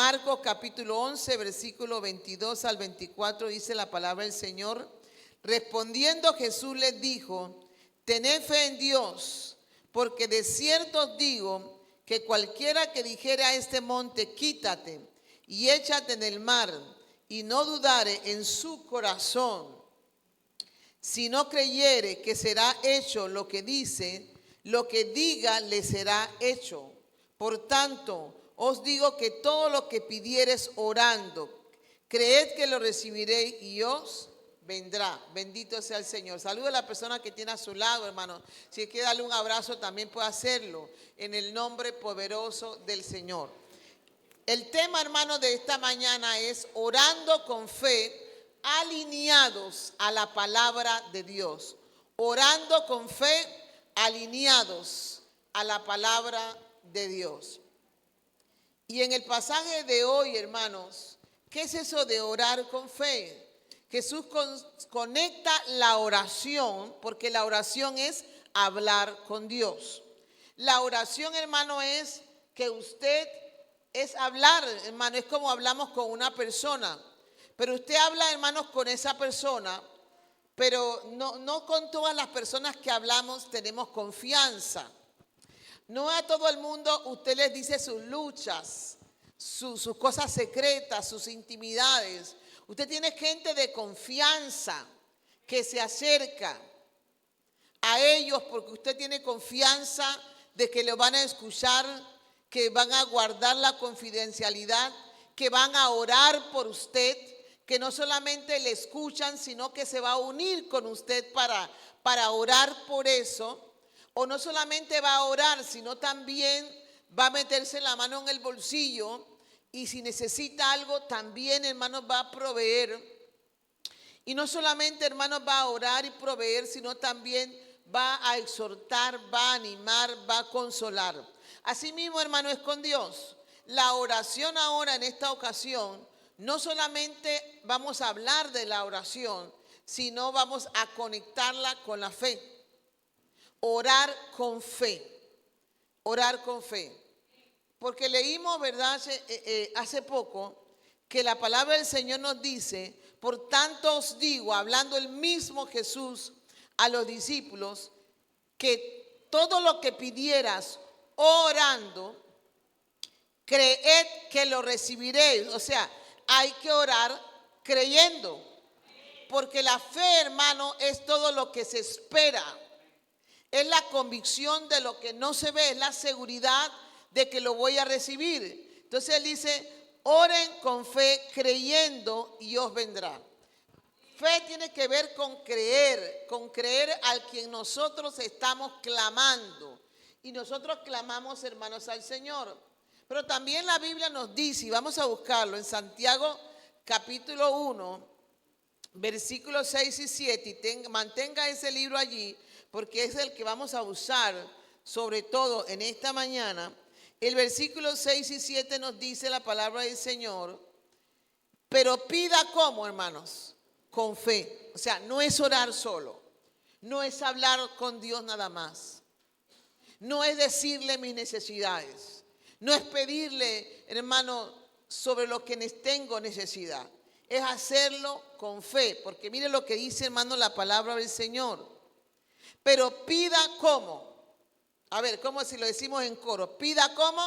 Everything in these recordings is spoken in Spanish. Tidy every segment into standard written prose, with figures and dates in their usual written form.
Marcos capítulo 11, versículo 22 al 24, dice la palabra del Señor. Respondiendo Jesús les dijo: tened fe en Dios, porque de cierto os digo que cualquiera que dijere a este monte, quítate y échate en el mar, y no dudare en su corazón, si no creyere que será hecho lo que dice, lo que diga le será hecho. Por tanto, os digo que todo lo que pidiereis orando, creed que lo recibiréis y os vendrá. Bendito sea el Señor. Saluda a la persona que tiene a su lado, hermano. Si quiere darle un abrazo, también puede hacerlo en el nombre poderoso del Señor. El tema, hermano, de esta mañana es orando con fe, alineados a la palabra de Dios. Orando con fe, alineados a la palabra de Dios. Y en el pasaje de hoy, hermanos, ¿qué es eso de orar con fe? Jesús conecta la oración, porque la oración es hablar con Dios. La oración, hermano, es que usted es hablar, hermano, es como hablamos con una persona. Pero usted habla, hermanos, con esa persona, pero no con todas las personas que hablamos tenemos confianza. No a todo el mundo usted les dice sus luchas, sus cosas secretas, sus intimidades. Usted tiene gente de confianza que se acerca a ellos porque usted tiene confianza de que lo van a escuchar, que van a guardar la confidencialidad, que van a orar por usted, que no solamente le escuchan, sino que se va a unir con usted para orar por eso. O no solamente va a orar, sino también va a meterse la mano en el bolsillo y si necesita algo también, hermanos, va a proveer. Y no solamente, hermanos, va a orar y proveer, sino también va a exhortar, va a animar, va a consolar. Asimismo, hermano, es con Dios. La oración ahora en esta ocasión, no solamente vamos a hablar de la oración, sino vamos a conectarla con la fe. Orar con fe, orar con fe. Porque leímos, ¿verdad? Hace poco, que la palabra del Señor nos dice: por tanto os digo, hablando el mismo Jesús a los discípulos, que todo lo que pidieras orando, creed que lo recibiréis. O sea, hay que orar creyendo. Porque la fe, hermano, es todo lo que se espera. Es la convicción de lo que no se ve, es la seguridad de que lo voy a recibir. Entonces él dice: oren con fe creyendo y os vendrá. Fe tiene que ver con creer al quien nosotros estamos clamando. Y nosotros clamamos, hermanos, al Señor. Pero también la Biblia nos dice, y vamos a buscarlo en Santiago capítulo 1, versículos 6 y 7, y mantenga ese libro allí, porque es el que vamos a usar sobre todo en esta mañana. El versículo 6 y 7 nos dice la palabra del Señor: pero pida ¿cómo, hermanos? Con fe. O sea, no es orar solo, no es hablar con Dios nada más, no es decirle mis necesidades, no es pedirle, hermano, sobre lo que tengo necesidad. Es hacerlo con fe, porque mire lo que dice, hermano, la palabra del Señor. Pero pida ¿cómo? A ver, ¿cómo si lo decimos en coro? Pida ¿cómo?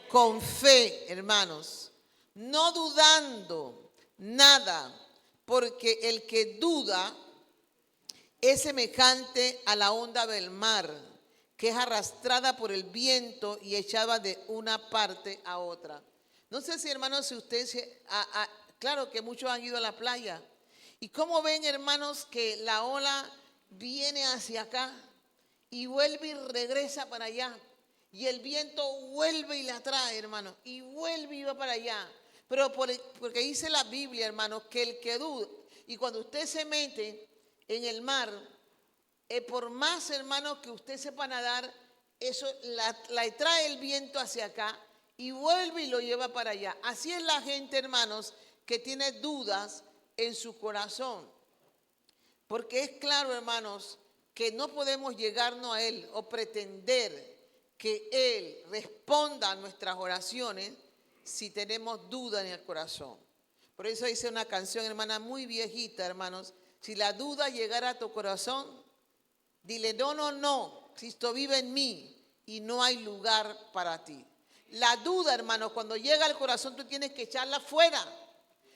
Con fe, hermanos. No dudando nada, porque el que duda es semejante a la onda del mar, que es arrastrada por el viento y echada de una parte a otra. No sé si, hermanos, si ustedes, claro que muchos han ido a la playa. ¿Y cómo ven, hermanos, que la ola viene hacia acá y vuelve y regresa para allá? Y el viento vuelve y la trae, hermano, y vuelve y va para allá. Pero porque dice la Biblia, hermanos, que el que duda, y cuando usted se mete en el mar, por más, hermanos, que usted sepa nadar, eso la trae el viento hacia acá y vuelve y lo lleva para allá. Así es la gente, hermanos, que tiene dudas en su corazón. Porque es claro, hermanos, que no podemos llegarnos a Él o pretender que Él responda a nuestras oraciones si tenemos duda en el corazón. Por eso dice una canción, hermana, muy viejita, hermanos. Si la duda llegara a tu corazón, dile, no, no, no, Cristo vive en mí y no hay lugar para ti. La duda, hermano, cuando llega al corazón tú tienes que echarla fuera.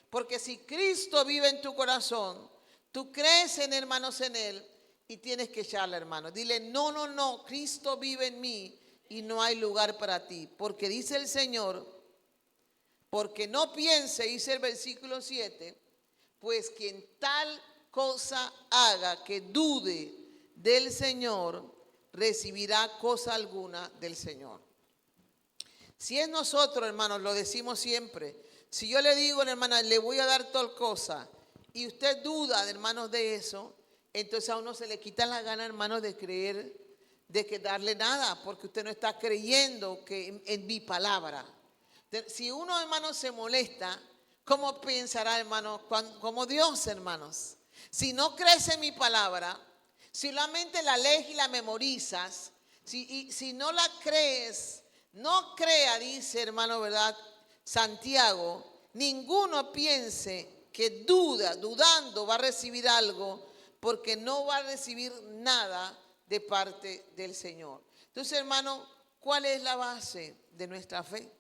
Porque si Cristo vive en tu corazón, tú crees en hermanos en Él y tienes que echarla, hermano. Dile, no, no, no, Cristo vive en mí y no hay lugar para ti. Porque dice el Señor, porque no piense, dice el versículo 7, pues quien tal cosa haga que dude del Señor, recibirá cosa alguna del Señor. Si es nosotros, hermanos, lo decimos siempre. Si yo le digo, hermana, le voy a dar tal cosa, y usted duda, hermanos, de eso, entonces a uno se le quita la gana, hermanos, de creer, de que darle nada, porque usted no está creyendo que en mi palabra. Si uno, hermanos, se molesta, ¿cómo pensará, hermanos, como Dios, hermanos? Si no crees en mi palabra, si solamente la lees y la memorizas, si no la crees, no crea, dice, hermano, ¿verdad? Santiago, ninguno piense que dudando va a recibir algo, porque no va a recibir nada de parte del Señor. Entonces, hermano, ¿cuál es la base de nuestra fe?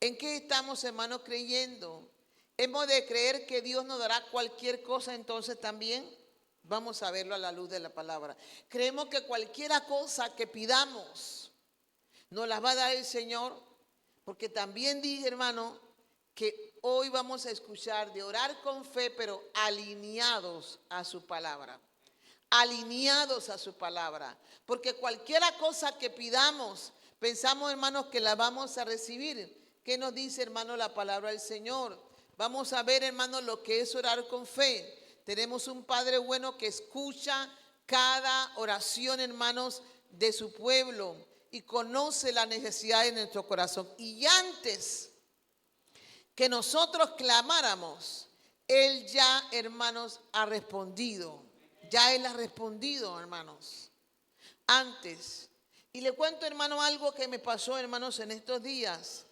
¿En qué estamos, hermanos, creyendo? ¿Hemos de creer que Dios nos dará cualquier cosa entonces también? Vamos a verlo a la luz de la palabra. Creemos que cualquier cosa que pidamos nos la va a dar el Señor, porque también dije, hermano, que hoy vamos a escuchar de orar con fe, pero alineados a su palabra. Alineados a su palabra. Porque cualquier cosa que pidamos, pensamos, hermanos, que la vamos a recibir. ¿Qué nos dice, hermano, la palabra del Señor? Vamos a ver, hermano, lo que es orar con fe. Tenemos un Padre bueno que escucha cada oración, hermanos, de su pueblo y conoce la necesidad de nuestro corazón. Y antes que nosotros clamáramos, Él ya, hermanos, ha respondido. Ya Él ha respondido, hermanos. Antes. Y le cuento, hermano, algo que me pasó, hermanos, en estos días.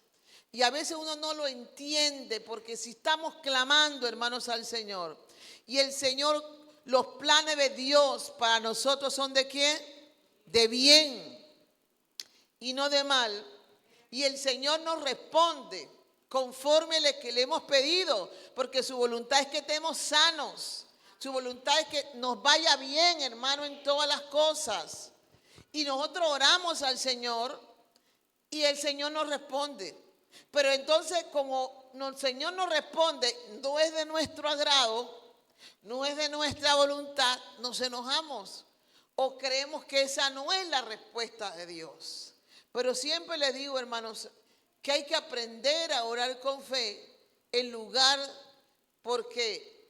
Y a veces uno no lo entiende, porque si estamos clamando, hermanos, al Señor, y el Señor, los planes de Dios para nosotros son ¿de qué? De bien y no de mal. Y el Señor nos responde conforme a lo que le hemos pedido, porque su voluntad es que estemos sanos. Su voluntad es que nos vaya bien, hermano, en todas las cosas. Y nosotros oramos al Señor y el Señor nos responde. Pero entonces, como el Señor nos responde, no es de nuestro agrado, no es de nuestra voluntad, nos enojamos o creemos que esa no es la respuesta de Dios. Pero siempre les digo, hermanos, que hay que aprender a orar con fe en lugar, porque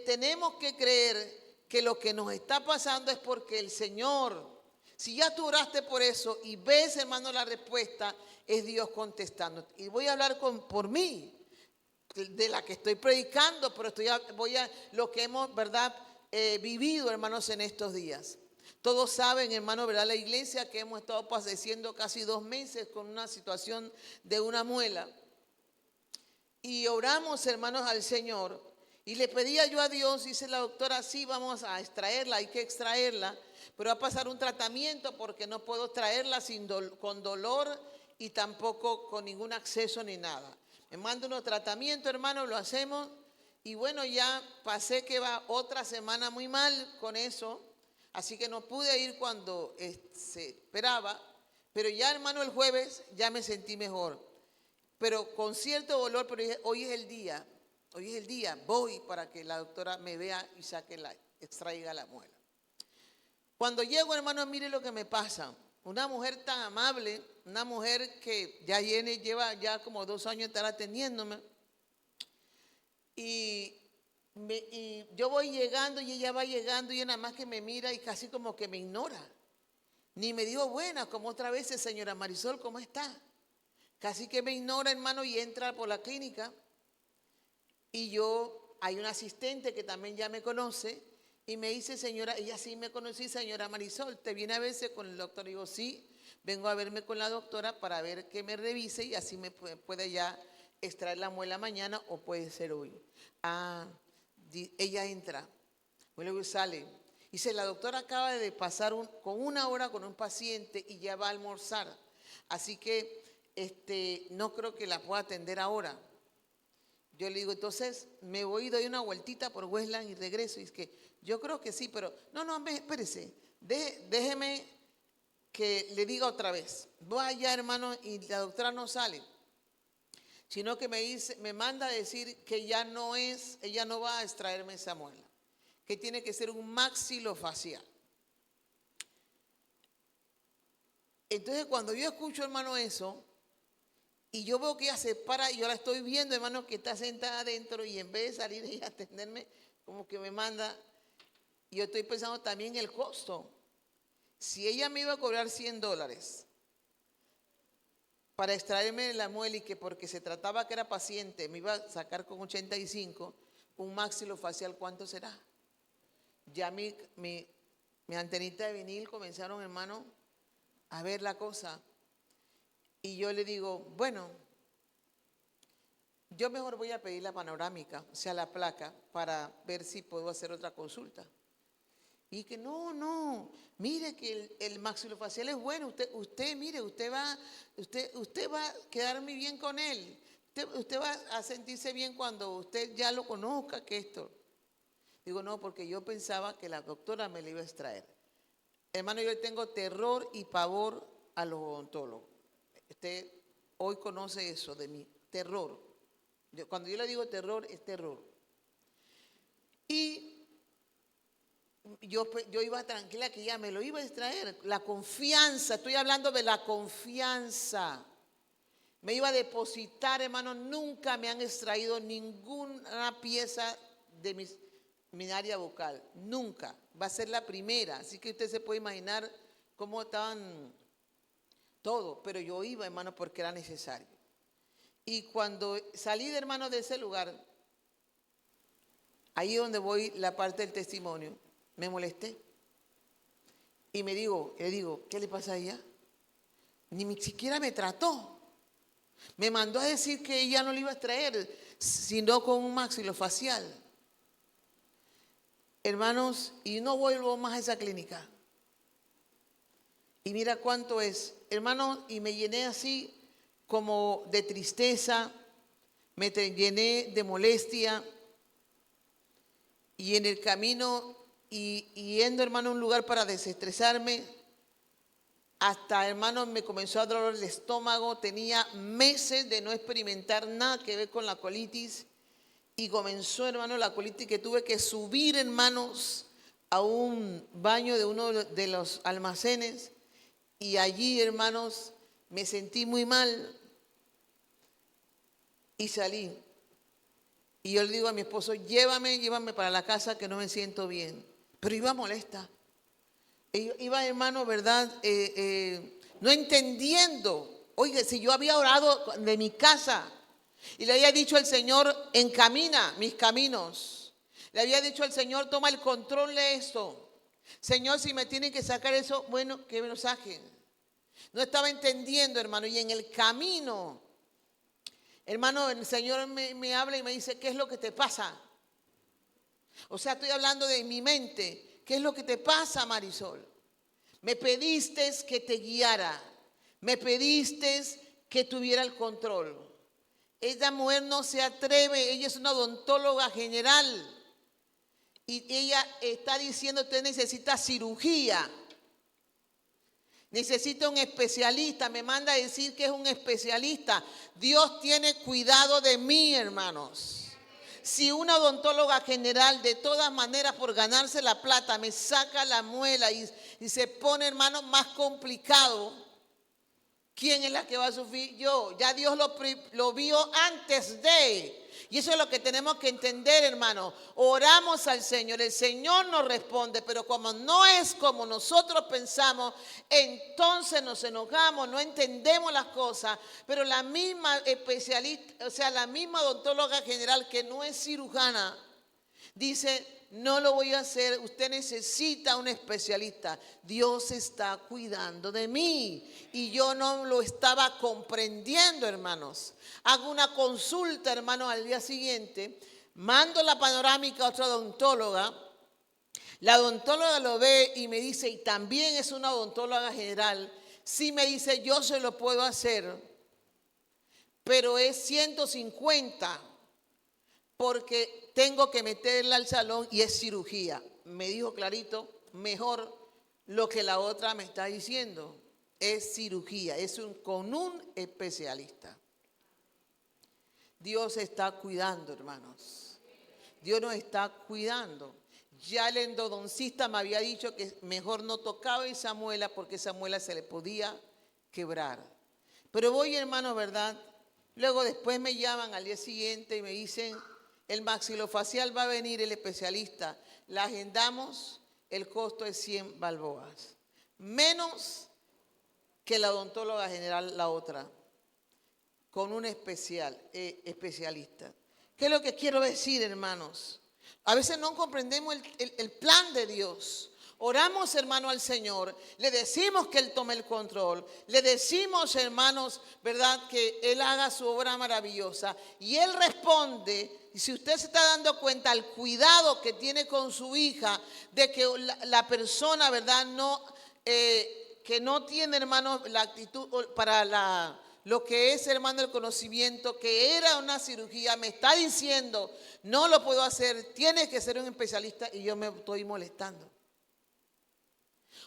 tenemos que creer que lo que nos está pasando es porque el Señor, si ya tú oraste por eso y ves, hermano, la respuesta, es Dios contestando. Y voy a hablar por mí, de la que estoy predicando, pero voy a lo que hemos, ¿verdad? Vivido, hermanos, en estos días. Todos saben, hermano, ¿verdad? La iglesia que hemos estado padeciendo casi 2 meses con una situación de una muela. Y oramos, hermanos, al Señor. Y le pedía yo a Dios, dice la doctora, sí, vamos a extraerla, hay que extraerla, pero va a pasar un tratamiento porque no puedo extraerla con dolor y tampoco con ningún acceso ni nada. Me manda unos tratamientos, hermano, lo hacemos. Y bueno, ya pasé que va otra semana muy mal con eso. Así que no pude ir cuando se esperaba, pero ya, hermano, el jueves ya me sentí mejor. Pero con cierto dolor, pero dije, hoy es el día, voy para que la doctora me vea y extraiga la muela. Cuando llego, hermano, mire lo que me pasa. Una mujer tan amable, una mujer que ya lleva ya como 2 años de estar atendiéndome. Y yo voy llegando y ella va llegando y ella nada más que me mira y casi como que me ignora. Ni me dijo buena, como otra vez, señora Marisol, ¿cómo está? Casi que me ignora, hermano, y entra por la clínica. Y hay una asistente que también ya me conoce y me dice, señora, ella sí me conocí, señora Marisol, ¿te viene a veces con el doctor? Y digo, sí, vengo a verme con la doctora para ver que me revise y así me puede ya extraer la muela mañana o puede ser hoy. Ella entra, luego sale. Dice, la doctora acaba de pasar con 1 hora con un paciente y ya va a almorzar. Así que no creo que la pueda atender ahora. Yo le digo, entonces me voy y doy una vueltita por Westland y regreso. Y es que yo creo que sí, pero no, espérese, déjeme que le diga otra vez. Voy allá, hermano, y la doctora no sale, sino que me manda a decir que ella no va a extraerme esa muela, que tiene que ser un maxilofacial. Entonces, cuando yo escucho, hermano, eso, y yo veo que ella se para, y yo la estoy viendo, hermano, que está sentada adentro, y en vez de salir ella a atenderme, como que me manda, y yo estoy pensando también en el costo. Si ella me iba a cobrar $100 para extraerme la muela y que porque se trataba que era paciente, me iba a sacar con 85, un maxilofacial, ¿cuánto será? Ya mi antenita de vinil comenzaron, hermano, a ver la cosa. Y yo le digo, bueno, yo mejor voy a pedir la panorámica, o sea, la placa, para ver si puedo hacer otra consulta. Y que no, mire que el maxilofacial es bueno, mire, usted va a quedar muy bien con él. Usted va a sentirse bien cuando usted ya lo conozca, que esto. Digo, no, porque yo pensaba que la doctora me la iba a extraer. Hermano, yo le tengo terror y pavor a los odontólogos. Usted hoy conoce eso de mí, terror. Cuando yo le digo terror, es terror. Y yo iba tranquila que ya me lo iba a extraer. La confianza, estoy hablando de la confianza. Me iba a depositar, hermano, nunca me han extraído ninguna pieza de mi área bucal. Nunca. Va a ser la primera. Así que usted se puede imaginar cómo estaban todo. Pero yo iba, hermano, porque era necesario. Y cuando salí, hermano, de ese lugar, ahí donde voy la parte del testimonio, me molesté. Y le digo, ¿qué le pasa a ella? Ni siquiera me trató. Me mandó a decir que ella no le iba a extraer, sino con un maxilofacial. Hermanos, y no vuelvo más a esa clínica. Y mira cuánto es. Hermanos, y me llené así como de tristeza, me llené de molestia. Y en el camino, y yendo, hermano, a un lugar para desestresarme, hasta, hermano, me comenzó a doler el estómago. Tenía meses de no experimentar nada que ver con la colitis. Y comenzó, hermano, la colitis, que tuve que subir, hermanos, a un baño de uno de los almacenes. Y allí, hermanos, me sentí muy mal y salí. Y yo le digo a mi esposo, llévame para la casa que no me siento bien. Pero iba molesta. Iba, hermano, ¿verdad? No entendiendo. Oye, si yo había orado de mi casa y le había dicho al Señor, encamina mis caminos. Le había dicho al Señor, toma el control de esto. Señor, si me tienen que sacar eso, bueno, que me lo saquen. No estaba entendiendo, hermano. Y en el camino, hermano, el Señor me habla y me dice, ¿qué es lo que te pasa? O sea, estoy hablando de mi mente. ¿Qué es lo que te pasa, Marisol? Me pediste que te guiara. Me pediste que tuviera el control. Esta mujer no se atreve. Ella es una odontóloga general. Y ella está diciendo, usted necesita cirugía. Necesita un especialista. Me manda a decir que es un especialista. Dios tiene cuidado de mí, hermanos. Si una odontóloga general, de todas maneras, por ganarse la plata, me saca la muela y se pone, hermano, más complicado, ¿quién es la que va a sufrir? Yo. Ya Dios lo vio antes de. Y eso es lo que tenemos que entender, hermano. Oramos al Señor, el Señor nos responde, pero como no es como nosotros pensamos, entonces nos enojamos, no entendemos las cosas. Pero la misma especialista, o sea, la misma odontóloga general que no es cirujana, dice, no lo voy a hacer. Usted necesita un especialista. Dios está cuidando de mí y yo no lo estaba comprendiendo, hermanos. Hago una consulta, hermano, al día siguiente. Mando la panorámica a otra odontóloga. La odontóloga lo ve y me dice, y también es una odontóloga general. Sí, me dice, yo se lo puedo hacer, pero es 150 porque tengo que meterla al salón y es cirugía. Me dijo clarito, mejor lo que la otra me está diciendo. Es cirugía, con un especialista. Dios está cuidando, hermanos. Dios nos está cuidando. Ya el endodoncista me había dicho que mejor no tocaba esa muela porque esa muela se le podía quebrar. Pero voy, hermano, ¿verdad? Luego después me llaman al día siguiente y me dicen, el maxilofacial va a venir el especialista. La agendamos, el costo es 100 balboas. Menos que la odontóloga general, la otra, con un especialista. ¿Qué es lo que quiero decir, hermanos? A veces no comprendemos el plan de Dios. Oramos, hermano, al Señor. Le decimos que Él tome el control. Le decimos, hermanos, ¿verdad? Que Él haga su obra maravillosa. Y Él responde. Y si usted se está dando cuenta, el cuidado que tiene con su hija, de que la persona, ¿verdad? Que no tiene, hermano, la actitud para lo que es, hermano, el conocimiento, que era una cirugía, me está diciendo, no lo puedo hacer, tienes que ser un especialista y yo me estoy molestando.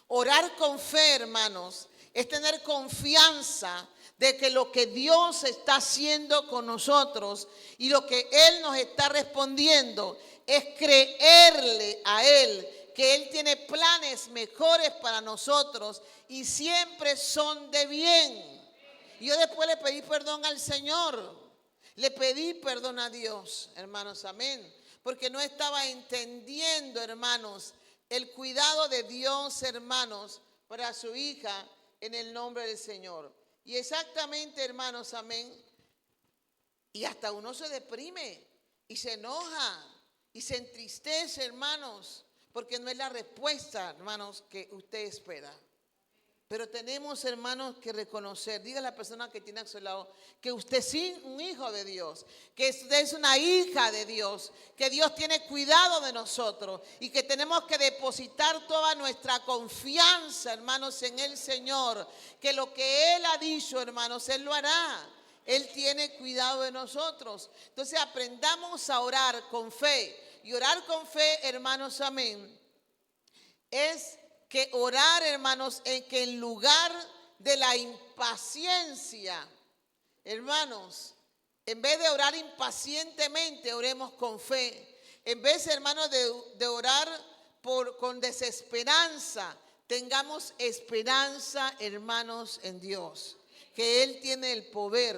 Orar con fe, hermanos, es tener confianza de que lo que Dios está haciendo con nosotros y lo que Él nos está respondiendo es creerle a Él, que Él tiene planes mejores para nosotros y siempre son de bien. Yo después le pedí perdón al Señor, le pedí perdón a Dios, hermanos, amén, porque no estaba entendiendo, hermanos, el cuidado de Dios, hermanos, para su hija en el nombre del Señor. Y exactamente, hermanos, amén, y hasta uno se deprime y se enoja y se entristece, hermanos, porque no es la respuesta, hermanos, que usted espera. Pero tenemos, hermanos, que reconocer, diga a la persona que tiene a su lado, que usted es un hijo de Dios, que usted es una hija de Dios, que Dios tiene cuidado de nosotros y que tenemos que depositar toda nuestra confianza, hermanos, en el Señor, que lo que Él ha dicho, hermanos, Él lo hará. Él tiene cuidado de nosotros. Entonces aprendamos a orar con fe. Y orar con fe, hermanos, amén, es que orar, hermanos, en que en lugar de la impaciencia, hermanos, en vez de orar impacientemente, oremos con fe. En vez, hermanos, de orar con desesperanza, tengamos esperanza, hermanos, en Dios, que Él tiene el poder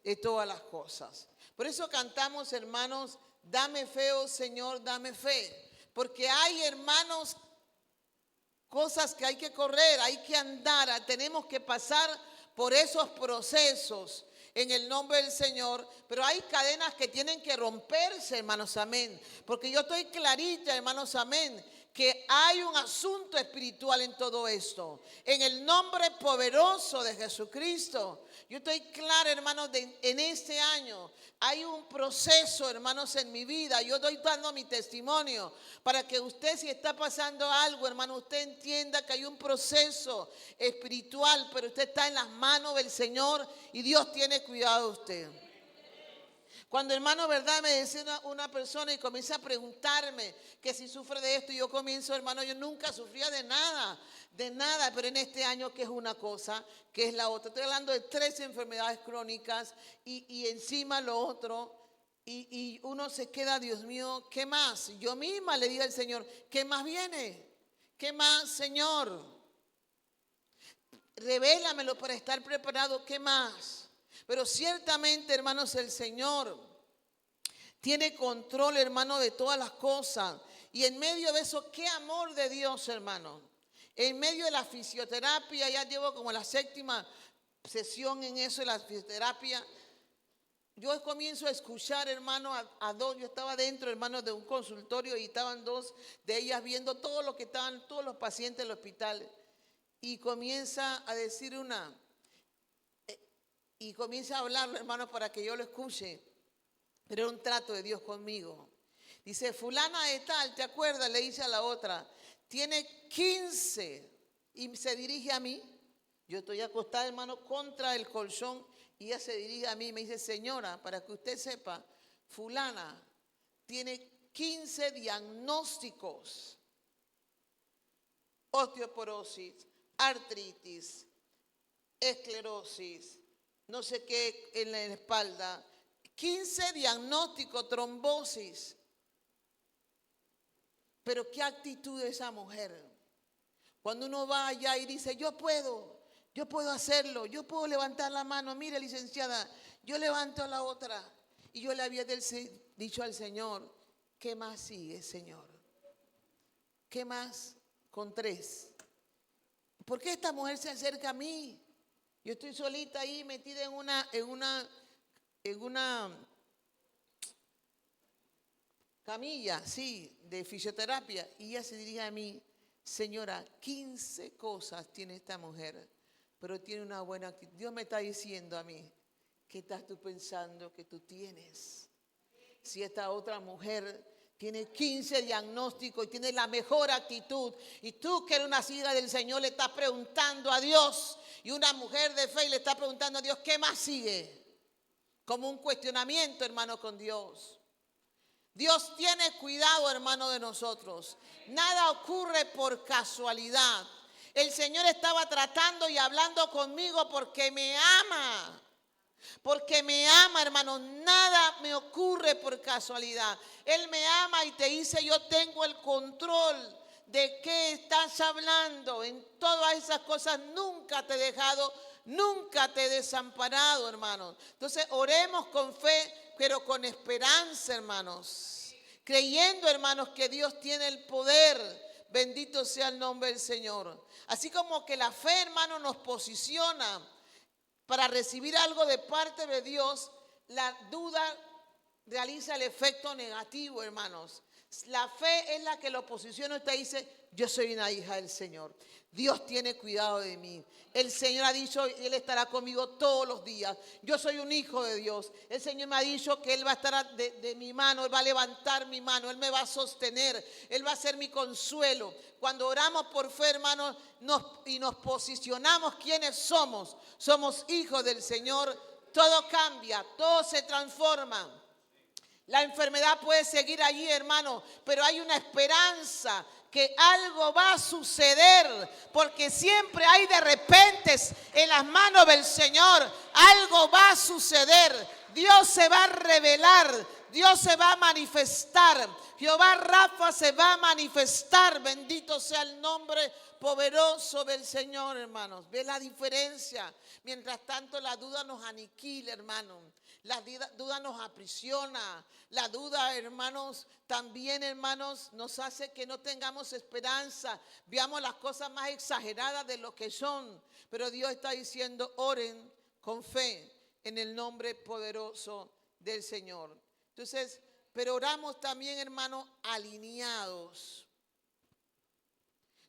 de todas las cosas. Por eso cantamos, hermanos, dame fe, oh Señor, dame fe. Porque hay, hermanos, cosas que hay que correr, hay que andar, tenemos que pasar por esos procesos en el nombre del Señor, pero hay cadenas que tienen que romperse, hermanos, amén, porque yo estoy clarita, hermanos, amén, que hay un asunto espiritual en todo esto, en el nombre poderoso de Jesucristo. Yo estoy clara, hermanos, en este año hay un proceso, hermanos, en mi vida. Yo estoy dando mi testimonio para que usted, si está pasando algo, hermano, usted entienda que hay un proceso espiritual, pero usted está en las manos del Señor y Dios tiene cuidado de usted. Cuando, hermano, verdad, me decía una persona y comienza a preguntarme que si sufre de esto, y yo comienzo, hermano, yo nunca sufría de nada, pero en este año que es una cosa, que es la otra. Estoy hablando de 3 enfermedades crónicas y encima lo otro, y uno se queda, Dios mío, ¿qué más? Yo misma le digo al Señor, ¿qué más viene? ¿Qué más, Señor? Revélamelo para estar preparado, ¿qué más? Pero ciertamente, hermanos, el Señor tiene control, hermano, de todas las cosas. Y en medio de eso, qué amor de Dios, hermano. En medio de la fisioterapia, ya llevo como la 7ª sesión en eso de la fisioterapia. yo comienzo a escuchar, hermano, a dos. Yo estaba dentro, hermano, de un consultorio y estaban dos de ellas viendo todo lo que estaban, todos los pacientes del hospital. Y comienza a decir y comienza a hablarlo, hermano, para que yo lo escuche. Pero era un trato de Dios conmigo. Dice, fulana de tal, ¿te acuerdas? Le dice a la otra, tiene 15 y se dirige a mí. Yo estoy acostada, hermano, contra el colchón y ella se dirige a mí y me dice, señora, para que usted sepa, fulana tiene 15 diagnósticos: osteoporosis, artritis, esclerosis, no sé qué en la espalda, 15 diagnósticos, trombosis. Pero qué actitud de esa mujer. Cuando uno va allá y dice, yo puedo hacerlo, yo puedo levantar la mano. Mire, licenciada, yo levanto la otra. Y yo le había dicho al Señor, ¿qué más sigue, Señor? ¿Qué más con 3? ¿Por qué esta mujer se acerca a mí? Yo estoy solita ahí metida en una camilla, sí, de fisioterapia. Y ella se dirige a mí, señora, 15 cosas tiene esta mujer, pero tiene una buena actitud. Dios me está diciendo a mí, ¿qué estás tú pensando que tú tienes? Si esta otra mujer tiene 15 diagnósticos y tiene la mejor actitud, y tú que eres una sierva del Señor le estás preguntando a Dios, y una mujer de fe le está preguntando a Dios, ¿qué más sigue? Como un cuestionamiento, hermano, con Dios. Dios tiene cuidado, hermano, de nosotros. Nada ocurre por casualidad. El Señor estaba tratando y hablando conmigo porque me ama. Porque me ama, hermano. Nada me ocurre por casualidad. Él me ama y te dice, yo tengo el control de qué estás hablando. En todas esas cosas nunca te he dejado, nunca te he desamparado, hermanos. Entonces oremos con fe, pero con esperanza, hermanos. Creyendo, hermanos, que Dios tiene el poder. Bendito sea el nombre del Señor. Así como que la fe, hermano, nos posiciona para recibir algo de parte de Dios, la duda realiza el efecto negativo, hermanos. La fe es la que lo posiciona y usted dice, yo soy una hija del Señor. Dios tiene cuidado de mí. El Señor ha dicho, Él estará conmigo todos los días. Yo soy un hijo de Dios. El Señor me ha dicho que Él va a estar de mi mano, Él va a levantar mi mano, Él me va a sostener, Él va a ser mi consuelo. Cuando oramos por fe, hermanos, y nos posicionamos quiénes somos. Somos hijos del Señor. Todo cambia, todo se transforma. La enfermedad puede seguir allí, hermano, pero hay una esperanza que algo va a suceder, porque siempre hay de repente en las manos del Señor. Algo va a suceder. Dios se va a revelar, Dios se va a manifestar. Jehová Rafa se va a manifestar. Bendito sea el nombre poderoso del Señor, hermanos. ¿Ve la diferencia? Mientras tanto la duda nos aniquila, hermanos. La duda nos aprisiona. La duda, hermanos, también, hermanos, nos hace que no tengamos esperanza. Veamos las cosas más exageradas de lo que son. Pero Dios está diciendo, oren con fe en el nombre poderoso del Señor. Entonces, pero oramos también, hermanos, alineados.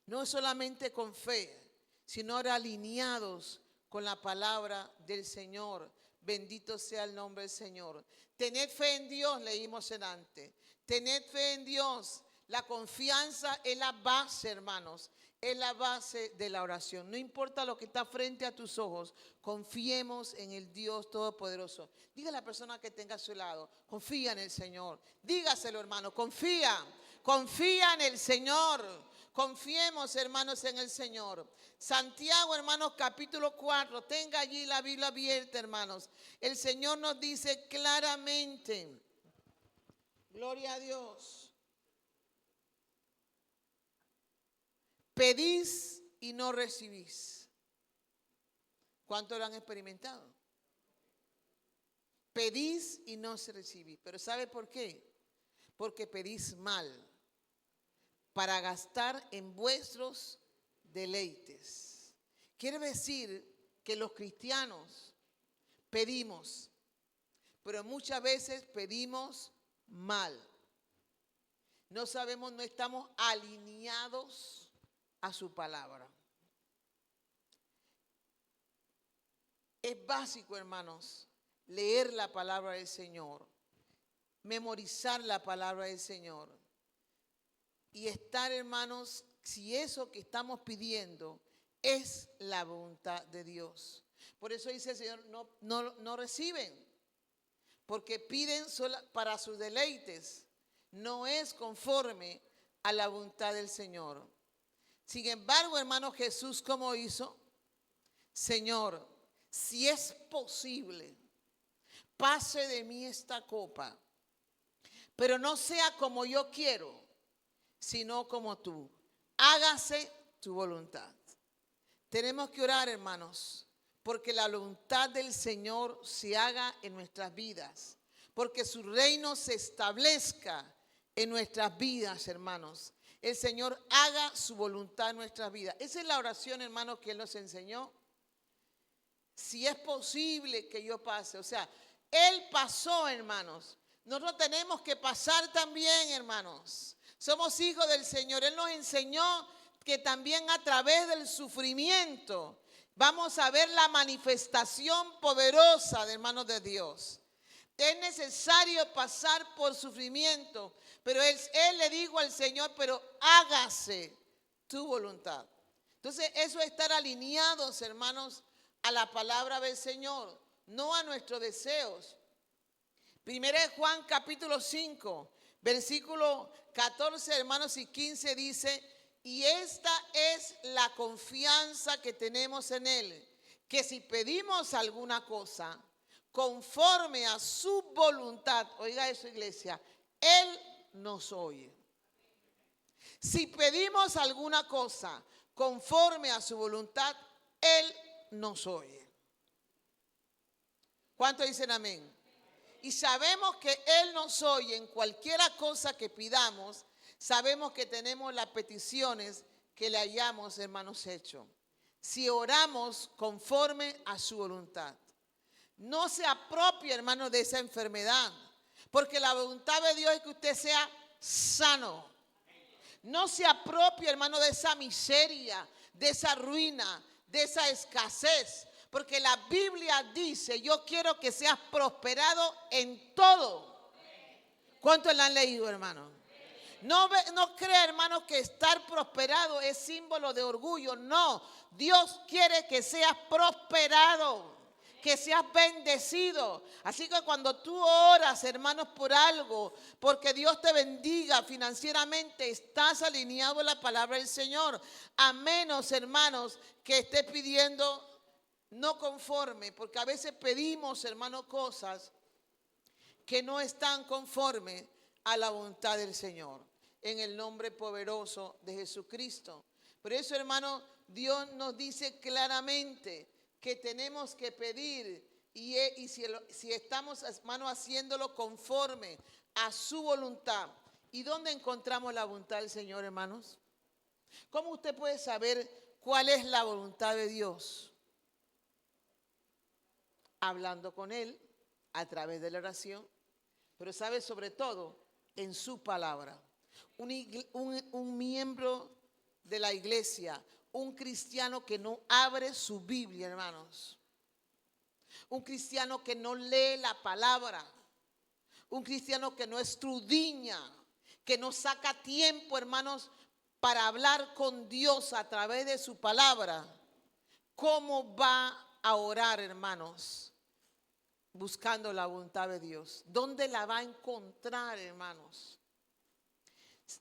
No solamente con fe, sino ahora alineados con la palabra del Señor. Bendito sea el nombre del Señor. Tened fe en Dios, leímos en antes. Tened fe en Dios. La confianza es la base, hermanos. Es la base de la oración. No importa lo que está frente a tus ojos, confiemos en el Dios Todopoderoso. Diga a la persona que tenga a su lado, confía en el Señor. Dígaselo, hermano, confía. Confía en el Señor. Confiemos, hermanos, en el Señor. Santiago, hermanos, capítulo 4. Tenga allí la Biblia abierta, hermanos. El Señor nos dice claramente. Gloria a Dios. Pedís y no recibís. ¿Cuánto lo han experimentado? Pedís y no se recibís. Pero ¿sabe por qué? Porque pedís mal, para gastar en vuestros deleites. Quiere decir que los cristianos pedimos, pero muchas veces pedimos mal. No sabemos, no estamos alineados a su palabra. Es básico, hermanos, leer la palabra del Señor, memorizar la palabra del Señor y estar, hermanos, si eso que estamos pidiendo es la voluntad de Dios. Por eso dice el Señor, no reciben, porque piden solo para sus deleites. No es conforme a la voluntad del Señor. Sin embargo, hermano, Jesús, ¿cómo hizo? Señor, si es posible, pase de mí esta copa, pero no sea como yo quiero, sino como tú. Hágase tu voluntad. Tenemos que orar, hermanos, porque la voluntad del Señor se haga en nuestras vidas, porque su reino se establezca en nuestras vidas, hermanos. El Señor haga su voluntad en nuestras vidas. Esa es la oración, hermanos, que Él nos enseñó. Si es posible que yo pase. O sea, Él pasó, hermanos. Nosotros tenemos que pasar también, hermanos. Somos hijos del Señor. Él nos enseñó que también a través del sufrimiento vamos a ver la manifestación poderosa de hermanos de Dios. Es necesario pasar por sufrimiento, pero él le dijo al Señor, pero hágase tu voluntad. Entonces eso es estar alineados, hermanos, a la palabra del Señor, no a nuestros deseos. Primera de Juan capítulo 5, versículo 14, hermanos, y 15 dice, y esta es la confianza que tenemos en Él, que si pedimos alguna cosa conforme a su voluntad, oiga eso, iglesia, Él nos oye. Si pedimos alguna cosa conforme a su voluntad, Él nos oye. ¿Cuántos dicen amén? Y sabemos que Él nos oye en cualquier cosa que pidamos. Sabemos que tenemos las peticiones que le hayamos, hermanos, hecho. Si oramos conforme a su voluntad. No se apropie, hermano, de esa enfermedad. Porque la voluntad de Dios es que usted sea sano. No se apropie, hermano, de esa miseria, de esa ruina, de esa escasez. Porque la Biblia dice, yo quiero que seas prosperado en todo. ¿Cuántos la han leído, hermano? No crea, hermano, que estar prosperado es símbolo de orgullo. No, Dios quiere que seas prosperado, que seas bendecido. Así que cuando tú oras, hermanos, por algo, porque Dios te bendiga financieramente, estás alineado a la palabra del Señor. A menos, hermanos, que estés pidiendo no conforme, porque a veces pedimos, hermanos, cosas que no están conformes a la voluntad del Señor, en el nombre poderoso de Jesucristo. Por eso, hermano, Dios nos dice claramente que tenemos que pedir y si estamos, hermano, haciéndolo conforme a su voluntad. ¿Y dónde encontramos la voluntad del Señor, hermanos? ¿Cómo usted puede saber cuál es la voluntad de Dios? Hablando con Él a través de la oración, pero sabe sobre todo en su palabra. Un miembro de la iglesia, un cristiano que no abre su Biblia, hermanos. Un cristiano que no lee la palabra. Un cristiano que no escudriña, que no saca tiempo, hermanos, para hablar con Dios a través de su palabra. ¿Cómo va a orar, hermanos? Buscando la voluntad de Dios. ¿Dónde la va a encontrar, hermanos?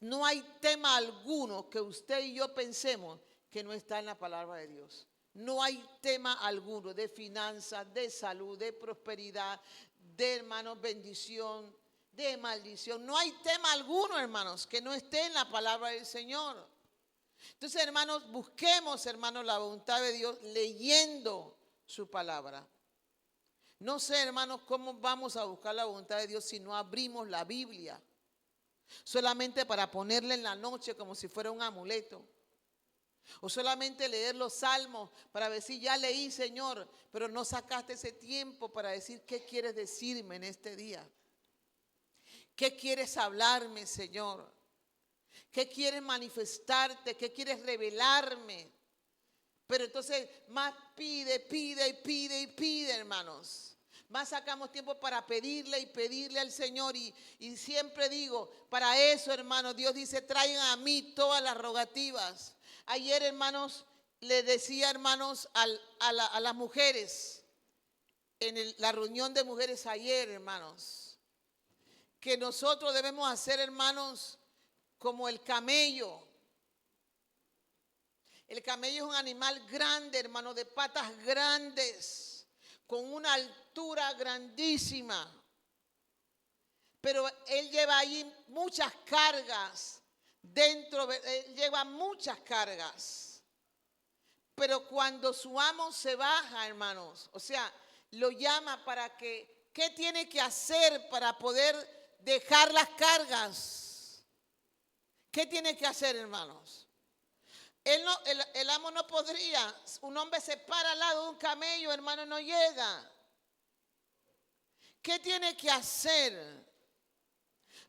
No hay tema alguno que usted y yo pensemos que no está en la palabra de Dios. No hay tema alguno de finanzas, de salud, de prosperidad, de, hermanos, bendición, de maldición. No hay tema alguno, hermanos, que no esté en la palabra del Señor. Entonces, hermanos, busquemos, hermanos, la voluntad de Dios leyendo su palabra. No sé, hermanos, cómo vamos a buscar la voluntad de Dios si no abrimos la Biblia. Solamente para ponerla en la noche como si fuera un amuleto. O solamente leer los salmos para decir, ya leí, Señor, pero no sacaste ese tiempo para decir, ¿qué quieres decirme en este día? ¿Qué quieres hablarme, Señor? ¿Qué quieres manifestarte? ¿Qué quieres revelarme? Pero entonces más pide, hermanos. Más sacamos tiempo para pedirle y pedirle al Señor. Y siempre digo, para eso, hermanos, Dios dice, traigan a mí todas las rogativas. Ayer, hermanos, le decía, hermanos, a las mujeres, en la reunión de mujeres ayer, hermanos, que nosotros debemos hacer, hermanos, como el camello. El camello es un animal grande, hermano, de patas grandes, con una altura grandísima. Pero él lleva ahí muchas cargas, él lleva muchas cargas. Pero cuando su amo se baja, hermanos, o sea, lo llama para que, ¿qué tiene que hacer para poder dejar las cargas? ¿Qué tiene que hacer, hermanos? El amo no podría. Un hombre se para al lado de un camello, hermano, no llega. ¿Qué tiene que hacer?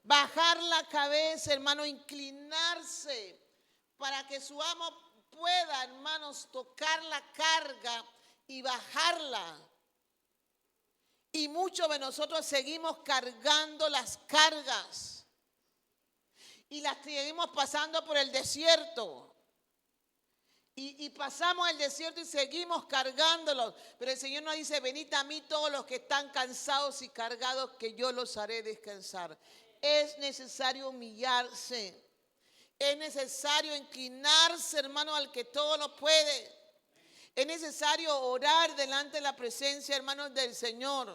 Bajar la cabeza, hermano, inclinarse para que su amo pueda, hermanos, tocar la carga y bajarla. Y muchos de nosotros seguimos cargando las cargas y las seguimos pasando por el desierto. Y pasamos el desierto y seguimos cargándolos. Pero el Señor nos dice, venid a mí todos los que están cansados y cargados, que yo los haré descansar. Es necesario humillarse. Es necesario inclinarse, hermano, al que todo lo puede. Es necesario orar delante de la presencia, hermanos, del Señor.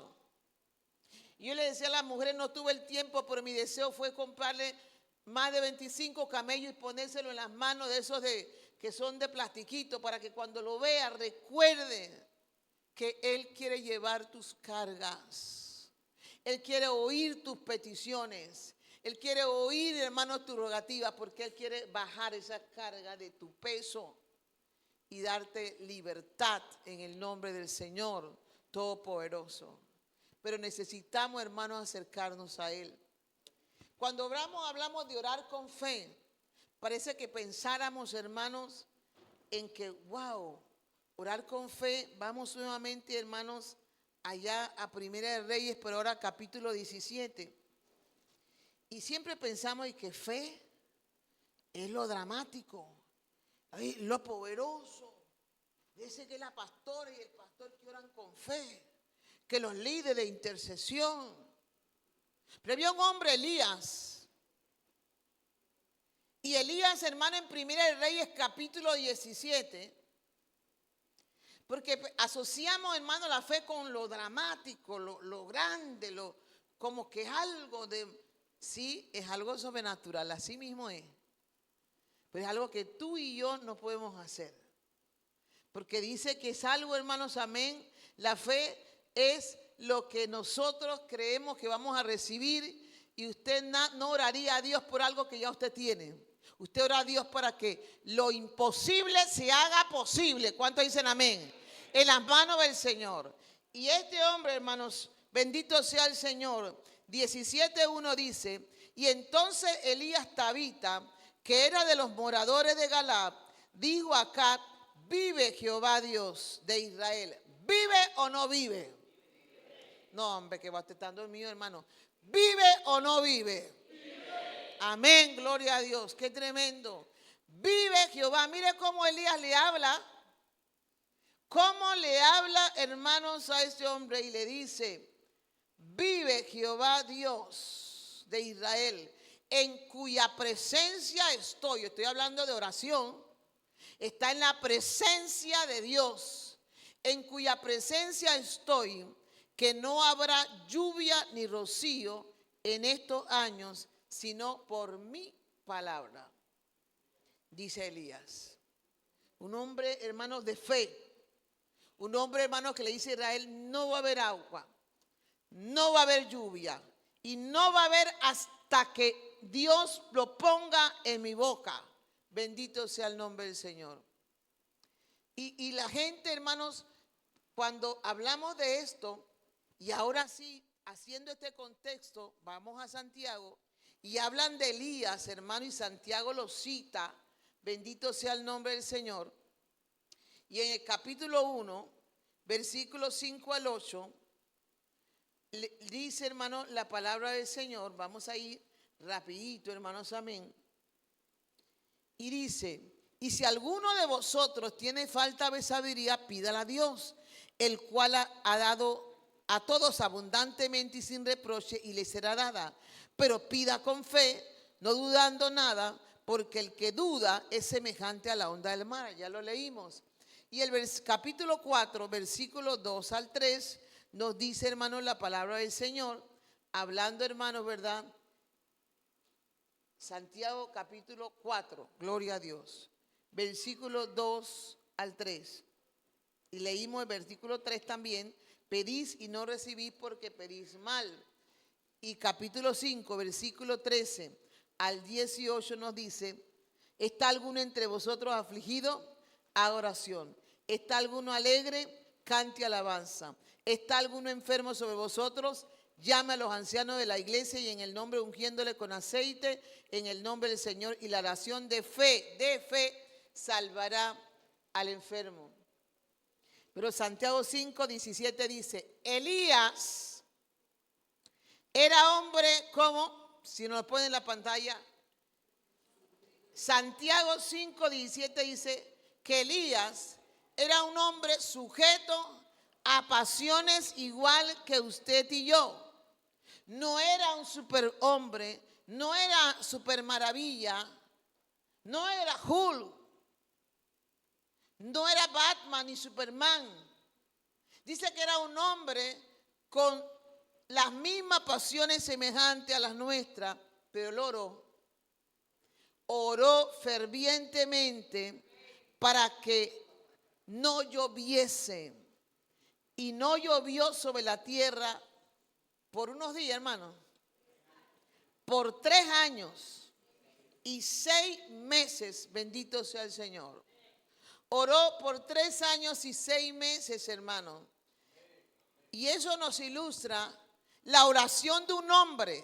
Y yo le decía a las mujeres, no tuve el tiempo, pero mi deseo fue comprarle más de 25 camellos y ponérselo en las manos de esos que son de plastiquito, para que cuando lo vea recuerde que Él quiere llevar tus cargas. Él quiere oír tus peticiones. Él quiere oír, hermano, tu rogativa, porque Él quiere bajar esa carga de tu peso y darte libertad en el nombre del Señor Todopoderoso. Pero necesitamos, hermanos, acercarnos a Él. Cuando hablamos de orar con fe, parece que pensáramos, hermanos, en que, wow, orar con fe, vamos nuevamente, hermanos, allá a Primera de Reyes, pero ahora capítulo 17. Y siempre pensamos en que fe es lo dramático, lo poderoso. Dice que la pastora y el pastor que oran con fe, que los líderes de intercesión. Pero había un hombre, Elías. Y Elías, hermano, en Primera de Reyes, capítulo 17, porque asociamos, hermano, la fe con lo dramático, lo grande, como que es algo sí, es algo sobrenatural, así mismo es. Pero es algo que tú y yo no podemos hacer. Porque dice que es algo, hermanos, amén. La fe es lo que nosotros creemos que vamos a recibir, y usted no oraría a Dios por algo que ya usted tiene. Usted ora a Dios para que lo imposible se haga posible. ¿Cuántos dicen amén? En las manos del Señor. Y este hombre, hermanos, bendito sea el Señor. 17:1 dice, y entonces Elías Tabita, que era de los moradores de Galad, dijo a Acab, vive Jehová Dios de Israel. ¿Vive o no vive? No, hombre, que va a estar dormido, hermano. ¿Vive o no vive? Vive. Amén, gloria a Dios. Qué tremendo. Vive Jehová. Mire cómo Elías le habla. Cómo le habla, hermanos, a este hombre y le dice, vive Jehová Dios de Israel, en cuya presencia estoy. Estoy hablando de oración. Está en la presencia de Dios, en cuya presencia estoy, que no habrá lluvia ni rocío en estos años, sino por mi palabra, dice Elías. Un hombre, hermanos, de fe. Un hombre, hermanos, que le dice a Israel, no va a haber agua, no va a haber lluvia, y no va a haber hasta que Dios lo ponga en mi boca. Bendito sea el nombre del Señor. Y la gente, hermanos, cuando hablamos de esto, y ahora sí, haciendo este contexto, vamos a Santiago, y hablan de Elías, hermano, y Santiago lo cita, bendito sea el nombre del Señor. Y en el capítulo 1, versículos 5 al 8, dice, hermano, la palabra del Señor. Vamos a ir rapidito, hermanos, amén. Y dice: y si alguno de vosotros tiene falta de sabiduría, pídala a Dios, el cual ha dado a todos abundantemente y sin reproche, y le será dada. Pero pida con fe, no dudando nada, porque el que duda es semejante a la onda del mar. Ya lo leímos. Y el capítulo 4, versículos 2 al 3, nos dice, hermanos, la palabra del Señor, hablando, hermanos, ¿verdad? Santiago capítulo 4, gloria a Dios, versículos 2 al 3. Y leímos el versículo 3 también: pedís y no recibís porque pedís mal. Y capítulo 5, versículo 13 al 18 nos dice: ¿está alguno entre vosotros afligido? Haga oración. ¿Está alguno alegre? Cante alabanza. ¿Está alguno enfermo sobre vosotros? Llame a los ancianos de la iglesia y en el nombre, ungiéndole con aceite en el nombre del Señor, y la oración de fe salvará al enfermo. Pero Santiago 5, 17 dice: Elías era hombre como, si nos lo ponen en la pantalla, Santiago 5, 17 dice que Elías era un hombre sujeto a pasiones igual que usted y yo. No era un superhombre, no era super maravilla, no era Hulk, no era Batman ni Superman. Dice que era un hombre con las mismas pasiones semejantes a las nuestras, pero él oró fervientemente para que no lloviese. Y no llovió sobre la tierra por unos días, hermano, por 3 años y 6 meses, bendito sea el Señor. Oró por 3 años y 6 meses, hermano. Y eso nos ilustra la oración de un hombre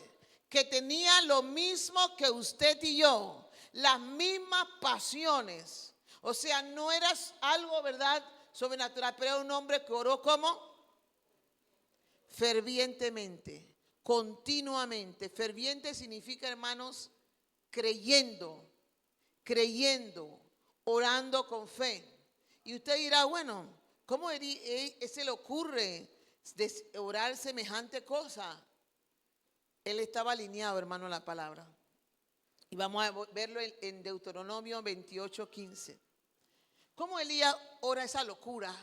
que tenía lo mismo que usted y yo, las mismas pasiones. O sea, no era algo, ¿verdad?, sobrenatural, pero era un hombre que oró como fervientemente, continuamente. Ferviente significa, hermanos, creyendo, orando con fe. Y usted dirá, bueno, ¿cómo se le ocurre orar semejante cosa? Él estaba alineado, hermano, a la palabra. Y vamos a verlo en Deuteronomio 28, 15. ¿Cómo Elías ora esa locura?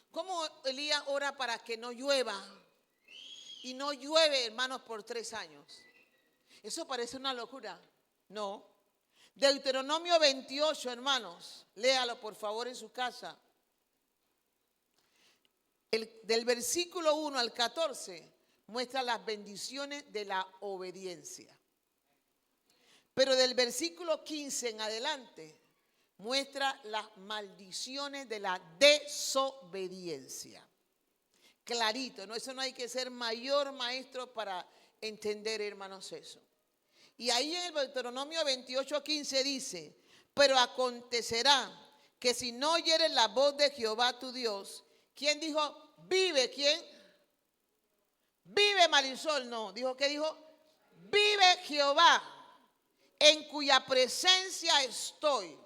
¿Cómo Elías ora para que no llueva? Y no llueve, hermanos, por 3 años. ¿Eso parece una locura? No. Deuteronomio 28, hermanos, léalo por favor en su casa. Del versículo 1 al 14 muestra las bendiciones de la obediencia. Pero del versículo 15 en adelante muestra las maldiciones de la desobediencia. Clarito, ¿no? Eso no hay que ser mayor maestro para entender, hermanos, eso. Y ahí en el Deuteronomio 28, 15 dice: pero acontecerá que si no oyeres la voz de Jehová tu Dios. ¿Quién dijo vive? ¿Quién? Vive Marisol, no. Dijo, ¿qué dijo? Vive Jehová, en cuya presencia estoy.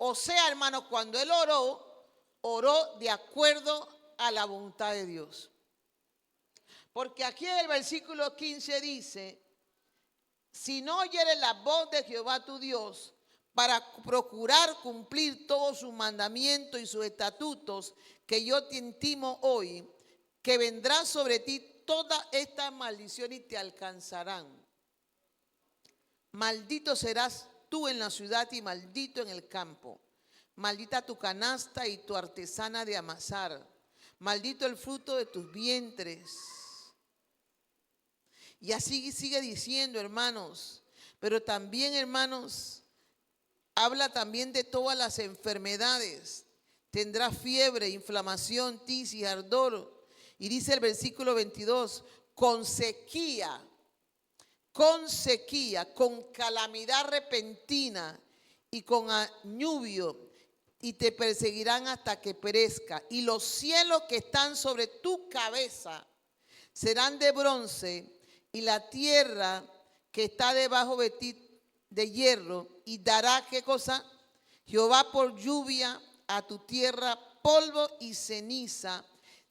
O sea, hermano, cuando él oró de acuerdo a la voluntad de Dios. Porque aquí en el versículo 15 dice: si no oyeres la voz de Jehová tu Dios, para procurar cumplir todos sus mandamientos y sus estatutos que yo te intimo hoy, que vendrá sobre ti toda esta maldición y te alcanzarán. Maldito serás tú en la ciudad y maldito en el campo. Maldita tu canasta y tu artesana de amasar. Maldito el fruto de tus vientres. Y así sigue diciendo, hermanos. Pero también, hermanos, habla también de todas las enfermedades, tendrá fiebre, inflamación, tisis, ardor. Y dice el versículo 22, con sequía, con calamidad repentina y con añubio, y te perseguirán hasta que perezca. Y los cielos que están sobre tu cabeza serán de bronce, y la tierra que está debajo de ti de hierro, y dará, ¿qué cosa? Jehová por lluvia a tu tierra polvo y ceniza,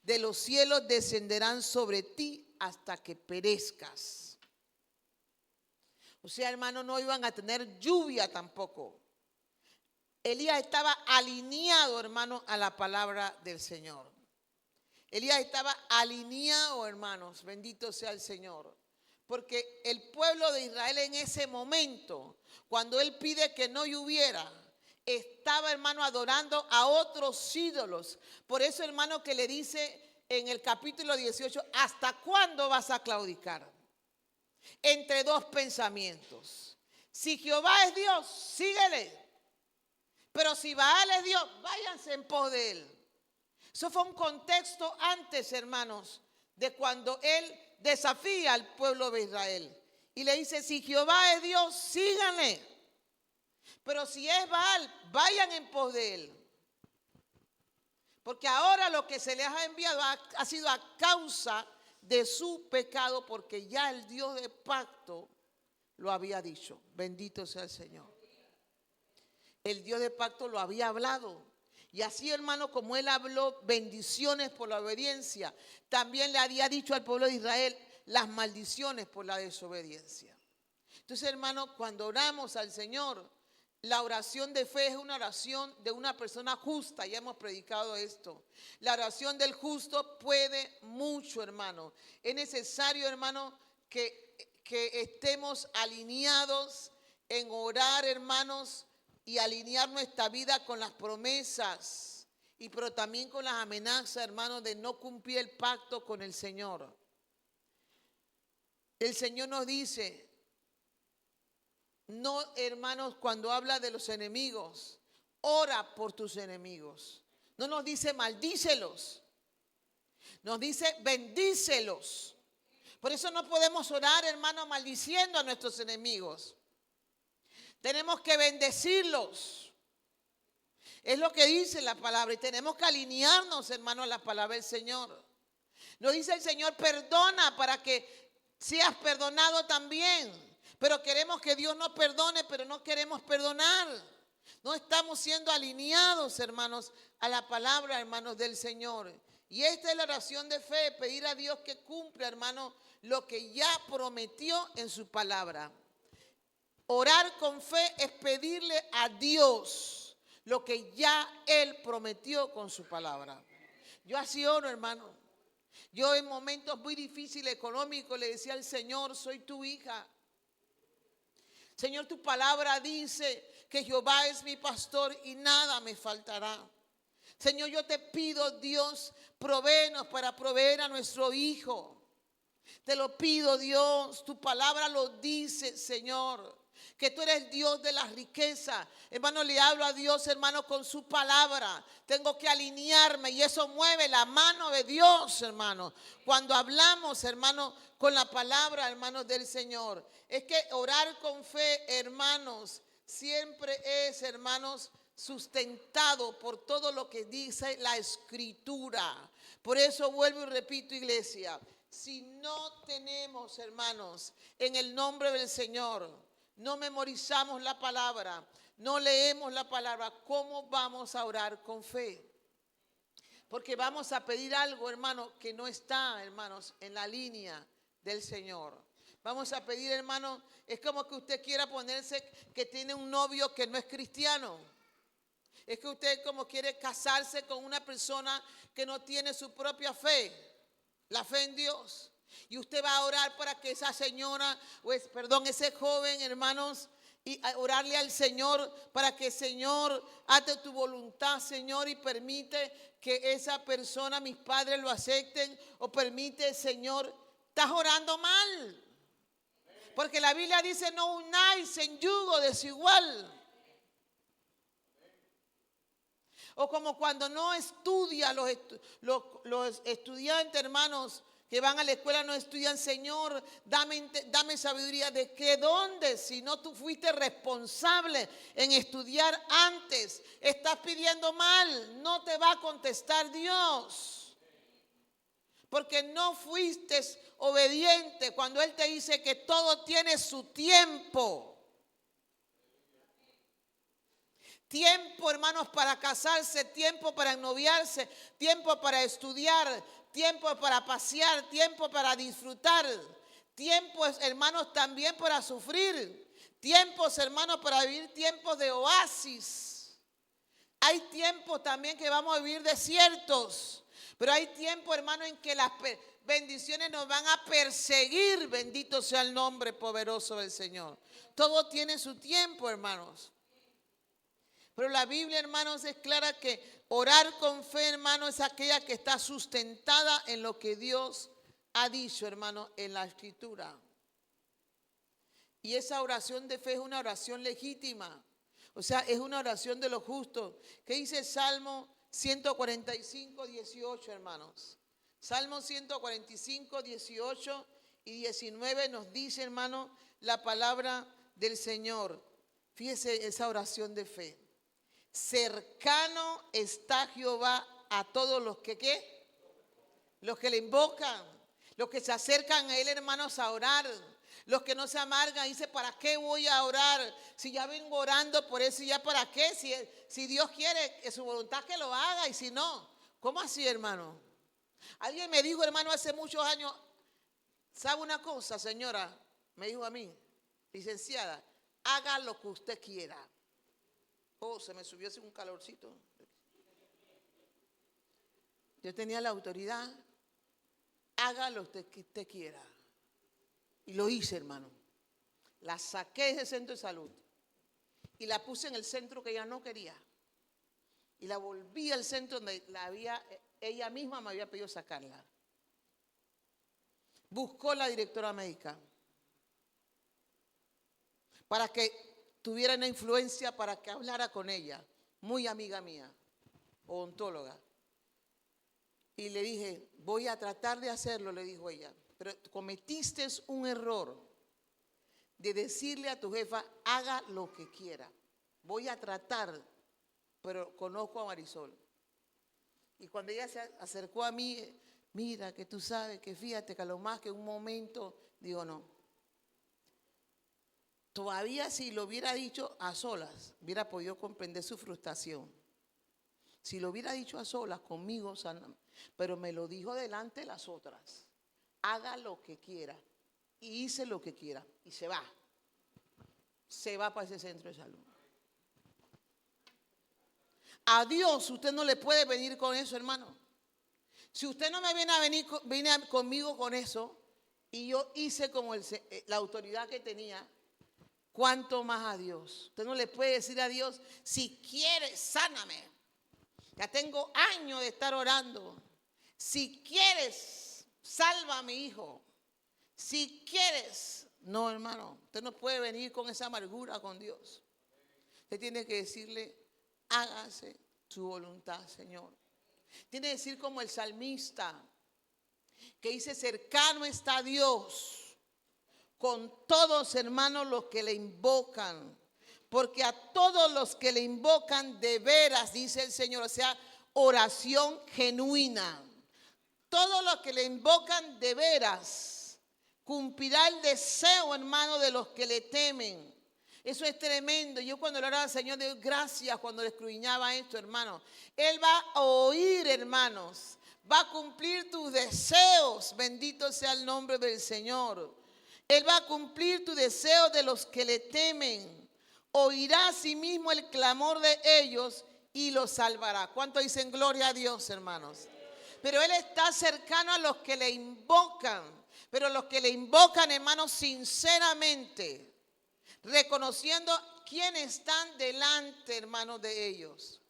de los cielos descenderán sobre ti hasta que perezcas. O sea, hermano, no iban a tener lluvia tampoco. Elías estaba alineado, hermano, a la palabra del Señor. Elías estaba alineado, hermanos, bendito sea el Señor. Porque el pueblo de Israel en ese momento, cuando él pide que no lloviera, estaba, hermano, adorando a otros ídolos. Por eso, hermano, que le dice en el capítulo 18, ¿hasta cuándo vas a claudicar? Entre dos pensamientos. Si Jehová es Dios, síguele. Pero si Baal es Dios, váyanse en pos de él. Eso fue un contexto antes, hermanos, de cuando él desafía al pueblo de Israel. Y le dice, si Jehová es Dios, síganle. Pero si es Baal, vayan en pos de él. Porque ahora lo que se les ha enviado ha sido a causa de su pecado, porque ya el Dios de pacto lo había dicho. Bendito sea el Señor. El Dios de pacto lo había hablado. Y así, hermano, como él habló bendiciones por la obediencia, también le había dicho al pueblo de Israel las maldiciones por la desobediencia. Entonces, hermano, cuando oramos al Señor, la oración de fe es una oración de una persona justa. Ya hemos predicado esto. La oración del justo puede mucho, hermano. Es necesario, hermano, que estemos alineados en orar, hermanos, y alinear nuestra vida con las promesas, pero también con las amenazas, hermanos, de no cumplir el pacto con el Señor. El Señor nos dice, no, hermanos, cuando habla de los enemigos, ora por tus enemigos. No nos dice maldícelos, nos dice bendícelos. Por eso no podemos orar, hermano, maldiciendo a nuestros enemigos. Tenemos que bendecirlos. Es lo que dice la palabra. Y tenemos que alinearnos, hermano, a la palabra del Señor. Nos dice el Señor, perdona para que seas perdonado también. Pero queremos que Dios nos perdone, pero no queremos perdonar. No estamos siendo alineados, hermanos, a la palabra, hermanos, del Señor. Y esta es la oración de fe, pedir a Dios que cumpla, hermano, lo que ya prometió en su palabra. Orar con fe es pedirle a Dios lo que ya Él prometió con su palabra. Yo así oro, hermano. Yo en momentos muy difíciles económicos le decía al Señor, soy tu hija. Señor, tu palabra dice que Jehová es mi pastor y nada me faltará. Señor, yo te pido, Dios, provéenos para proveer a nuestro hijo. Te lo pido, Dios, tu palabra lo dice, Señor, que tú eres Dios de las riquezas. Hermano, le hablo a Dios, hermano, con su palabra. Tengo que alinearme y eso mueve la mano de Dios, hermano. Cuando hablamos, hermano, con la palabra, hermanos, del Señor. Es que orar con fe, hermanos, siempre es, hermanos, sustentado por todo lo que dice la Escritura. Por eso vuelvo y repito, iglesia, si no tenemos, hermanos, en el nombre del Señor, no memorizamos la palabra, no leemos la palabra, ¿cómo vamos a orar con fe? Porque vamos a pedir algo, hermano, que no está, hermanos, en la línea del Señor. Vamos a pedir, hermano, es como que usted quiera ponerse que tiene un novio que no es cristiano. Es que usted como quiere casarse con una persona que no tiene su propia fe, la fe en Dios. Y usted va a orar para que esa señora, ese joven, hermanos, y orarle al Señor para que, Señor, hazte tu voluntad, Señor, y permite que esa persona, mis padres lo acepten, o permite, Señor, estás orando mal. Porque la Biblia dice, no unáis en yugo desigual. O como cuando no estudia, los estudiantes, hermanos, que van a la escuela no estudian. Señor, dame sabiduría. ¿De qué dónde? Si no tú fuiste responsable en estudiar antes, estás pidiendo mal, no te va a contestar Dios. Porque no fuiste obediente cuando Él te dice que todo tiene su tiempo. Tiempo, hermanos, para casarse, tiempo para ennoviarse, tiempo para estudiar, tiempo para pasear, tiempo para disfrutar, tiempos, hermanos, también para sufrir, tiempos, hermanos, para vivir tiempos de oasis. Hay tiempos también que vamos a vivir desiertos, pero hay tiempo, hermano, en que las bendiciones nos van a perseguir. Bendito sea el nombre poderoso del Señor. Todo tiene su tiempo, hermanos. Pero la Biblia, hermanos, es clara que orar con fe, hermanos, es aquella que está sustentada en lo que Dios ha dicho, hermanos, en la Escritura. Y esa oración de fe es una oración legítima. O sea, es una oración de los justos. ¿Qué dice Salmo 145, 18, hermanos? Salmo 145, 18 y 19 nos dice, hermanos, la palabra del Señor. Fíjese esa oración de fe. Cercano está Jehová a todos los que, ¿qué? Los que le invocan, los que se acercan a Él, hermanos, a orar. Los que no se amargan, dice, ¿para qué voy a orar? Si ya vengo orando por eso, ¿ya para qué? Si Dios quiere, es su voluntad que lo haga, y si no, ¿cómo así, hermano? Alguien me dijo, hermano, hace muchos años, ¿sabe una cosa, señora? Me dijo a mí, licenciada, haga lo que usted quiera. Oh, se me subió así un calorcito. Yo tenía la autoridad, haga lo que usted quiera. Y lo hice, hermano. La saqué de ese centro de salud y la puse en el centro que ella no quería. Y la volví al centro donde ella misma me había pedido sacarla. Buscó la directora médica para que tuviera una influencia, para que hablara con ella, muy amiga mía, odontóloga. Y le dije, voy a tratar de hacerlo, le dijo ella, pero cometiste un error de decirle a tu jefa, haga lo que quiera. Voy a tratar, pero conozco a Marisol. Y cuando ella se acercó a mí, mira, que tú sabes, que fíjate, que a lo más que un momento, digo, no. Todavía si lo hubiera dicho a solas, hubiera podido comprender su frustración. Si lo hubiera dicho a solas conmigo, pero me lo dijo delante de las otras. Haga lo que quiera. Y hice lo que quiera. Y se va. Se va para ese centro de salud. A Dios usted no le puede venir con eso, hermano. Si usted no me viene conmigo con eso, y yo hice como la autoridad que tenía, ¿cuánto más a Dios? Usted no le puede decir a Dios, si quieres, sáname. Ya tengo años de estar orando. Si quieres, salva a mi hijo. Si quieres, no, hermano, usted no puede venir con esa amargura con Dios. Usted tiene que decirle, hágase tu voluntad, Señor. Tiene que decir como el salmista, que dice, cercano está Dios con todos, hermanos, los que le invocan. Porque a todos los que le invocan de veras, dice el Señor, o sea, oración genuina. Todos los que le invocan de veras, cumplirá el deseo, hermano, de los que le temen. Eso es tremendo. Yo cuando le oraba al Señor, Dios, gracias cuando le escudriñaba esto, hermano. Él va a oír, hermanos. Va a cumplir tus deseos. Bendito sea el nombre del Señor. Él va a cumplir tus deseos de los que le temen. Oirá a sí mismo el clamor de ellos y los salvará. ¿Cuánto dicen gloria a Dios, hermanos? Pero Él está cercano a los que le invocan. Pero los que le invocan, hermanos, sinceramente, reconociendo quiénes están delante, hermanos, de ellos.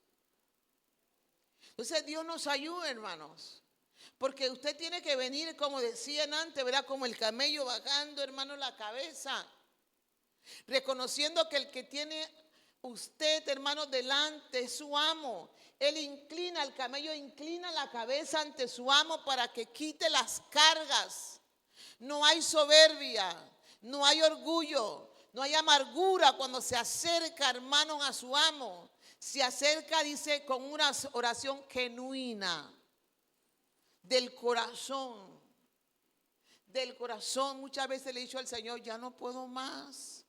Entonces Dios nos ayuda, hermanos. Porque usted tiene que venir, como decían antes, ¿verdad? Como el camello bajando, hermano, la cabeza. Reconociendo que el que tiene Usted, hermano, delante es su amo. Él inclina, el camello inclina la cabeza ante su amo para que quite las cargas. No hay soberbia, no hay orgullo, no hay amargura cuando se acerca, hermano, a su amo. Se acerca, dice, con una oración genuina, del corazón. Del corazón. Muchas veces le he dicho al Señor, ya no puedo más.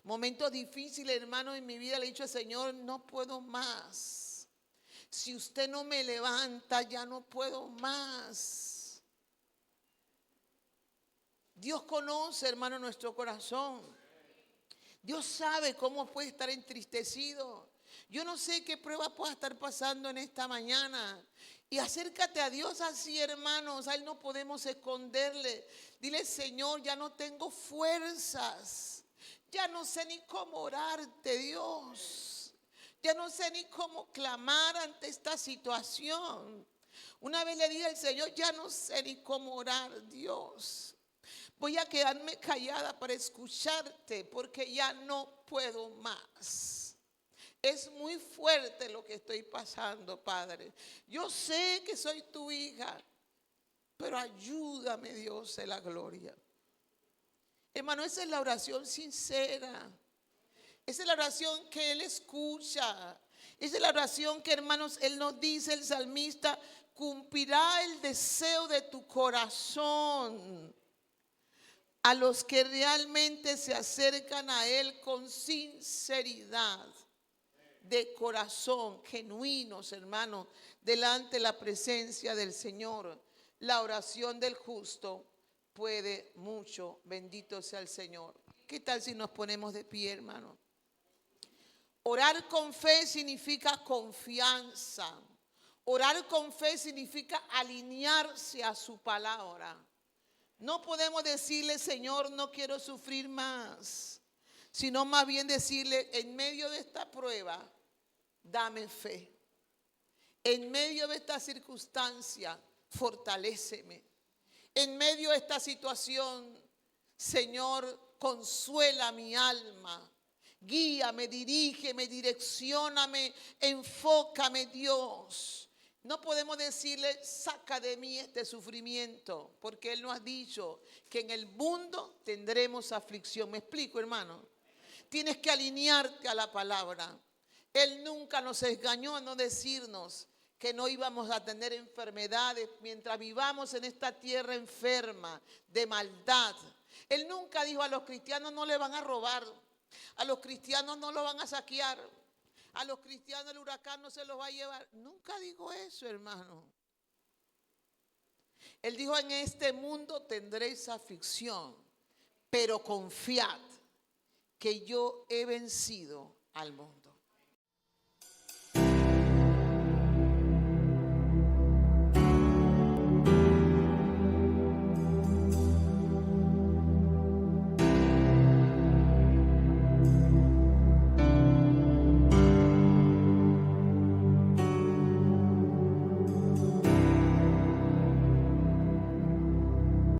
Momentos difíciles, hermano, en mi vida le he dicho al Señor, no puedo más. Si usted no me levanta, ya no puedo más. Dios conoce, hermano, nuestro corazón. Dios sabe cómo puede estar entristecido. Yo no sé qué prueba pueda estar pasando en esta mañana. Y acércate a Dios así, hermanos. A Él no podemos esconderle. Dile, Señor, ya no tengo fuerzas. Ya no sé ni cómo orarte, Dios. Ya no sé ni cómo clamar ante esta situación. Una vez le dije al Señor, ya no sé ni cómo orar, Dios. Voy a quedarme callada para escucharte porque ya no puedo más. Es muy fuerte lo que estoy pasando, Padre. Yo sé que soy tu hija, pero ayúdame, Dios de la gloria. Hermano, esa es la oración sincera. Esa es la oración que Él escucha. Esa es la oración que, hermanos, Él nos dice, el salmista, cumplirá el deseo de tu corazón. A los que realmente se acercan a Él con sinceridad de corazón, genuinos, hermanos, delante de la presencia del Señor. La oración del justo puede mucho. Bendito sea el Señor. ¿Qué tal si nos ponemos de pie, hermano? Orar con fe significa confianza. Orar con fe significa alinearse a su palabra. No podemos decirle, Señor, no quiero sufrir más, sino más bien decirle, en medio de esta prueba, dame fe. En medio de esta circunstancia, fortaléceme. En medio de esta situación, Señor, consuela mi alma. Guíame, dirígeme, direccióname, enfócame, Dios. No podemos decirle, saca de mí este sufrimiento, porque Él nos ha dicho que en el mundo tendremos aflicción. ¿Me explico, hermano? Tienes que alinearte a la palabra. Él nunca nos engañó a no decirnos que no íbamos a tener enfermedades mientras vivamos en esta tierra enferma de maldad. Él nunca dijo, a los cristianos no le van a robar, a los cristianos no lo van a saquear, a los cristianos el huracán no se los va a llevar. Nunca dijo eso, hermano. Él dijo, en este mundo tendréis aflicción, pero confiad que yo he vencido al mundo.